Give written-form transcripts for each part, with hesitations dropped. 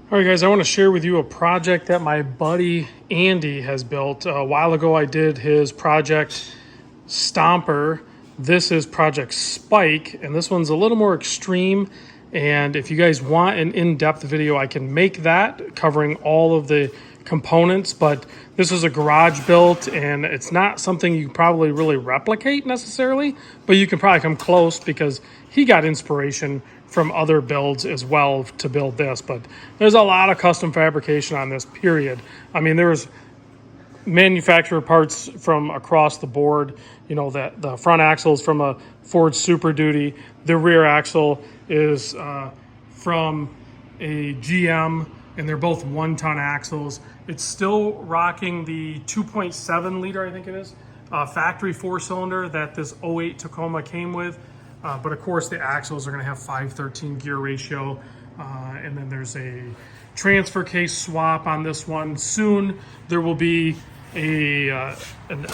All right, guys, I want to share with you a project that my buddy Andy has built. A while ago, I did his project Stomper. This is Project Spike, and this one's a little more extreme. And if you guys want an in-depth video, I can make that covering all of the components. But this is a garage built, and it's not something you probably really replicate necessarily, but you can probably come close because he got inspiration from other builds as well to build this. But there's a lot of custom fabrication on this, period. I mean, there's manufacturer parts from across the board. You know, that the front axle is from a Ford Super Duty. The rear axle is from a GM, and they're both 1-ton axles. It's still rocking the 2.7 liter, I think it is, factory 4-cylinder that this '08 Tacoma came with. But of course, the axles are going to have 5/13 gear ratio. And then there's a transfer case swap on this one. Soon there will be a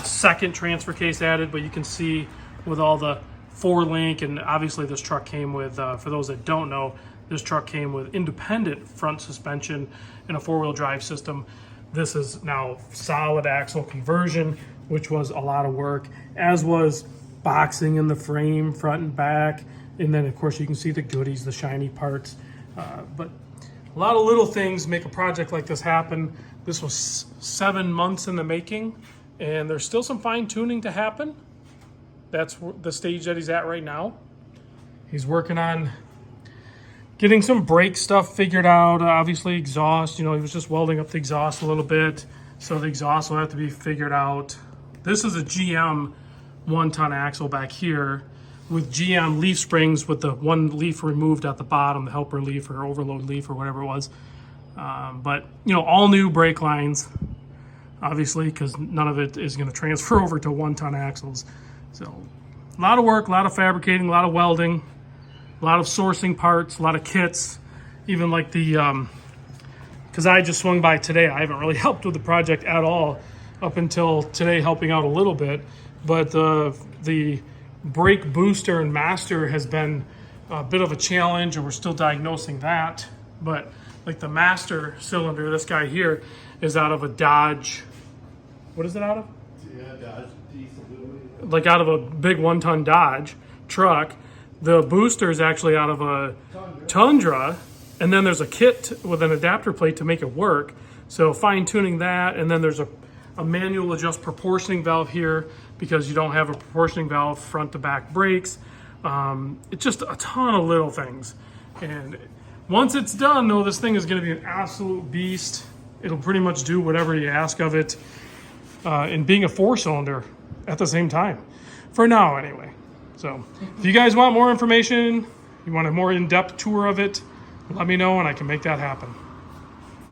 second transfer case added, but you can see with all the 4-link, and obviously this truck came with, for those that don't know, this truck came with independent front suspension and a 4-wheel drive system. This is now solid axle conversion, which was a lot of work, as was boxing in the frame, front and back. And then of course you can see the goodies, the shiny parts. But a lot of little things make a project like this happen. This was 7 months in the making, and there's still some fine tuning to happen. That's the stage that he's at right now. He's working on getting some brake stuff figured out. Obviously exhaust, you know, he was just welding up the exhaust a little bit, so the exhaust will have to be figured out. This is a GM 1-ton axle back here with GM leaf springs with the one leaf removed at the bottom, the helper leaf or overload leaf or whatever it was. But, you know, all new brake lines, obviously, because none of it is going to transfer over to 1-ton axles. So a lot of work, a lot of fabricating, a lot of welding, a lot of sourcing parts, a lot of kits, even like the, because I just swung by today. I haven't really helped with the project at all up until today, helping out a little bit. But the brake booster and master has been a bit of a challenge, and we're still diagnosing that. But like the master cylinder, this guy here is out of a Dodge. What is it out of? Yeah, Dodge. Like out of a big 1-ton Dodge truck. The booster is actually out of a Tundra, and then there's a kit with an adapter plate to make it work. So fine tuning that, and then there's a manual adjust proportioning valve here because you don't have a proportioning valve front to back brakes. It's just a ton of little things. And once it's done, though, this thing is going to be an absolute beast. It'll pretty much do whatever you ask of it, and being a 4-cylinder at the same time, for now anyway. So if you guys want more information, you want a more in-depth tour of it, let me know and I can make that happen.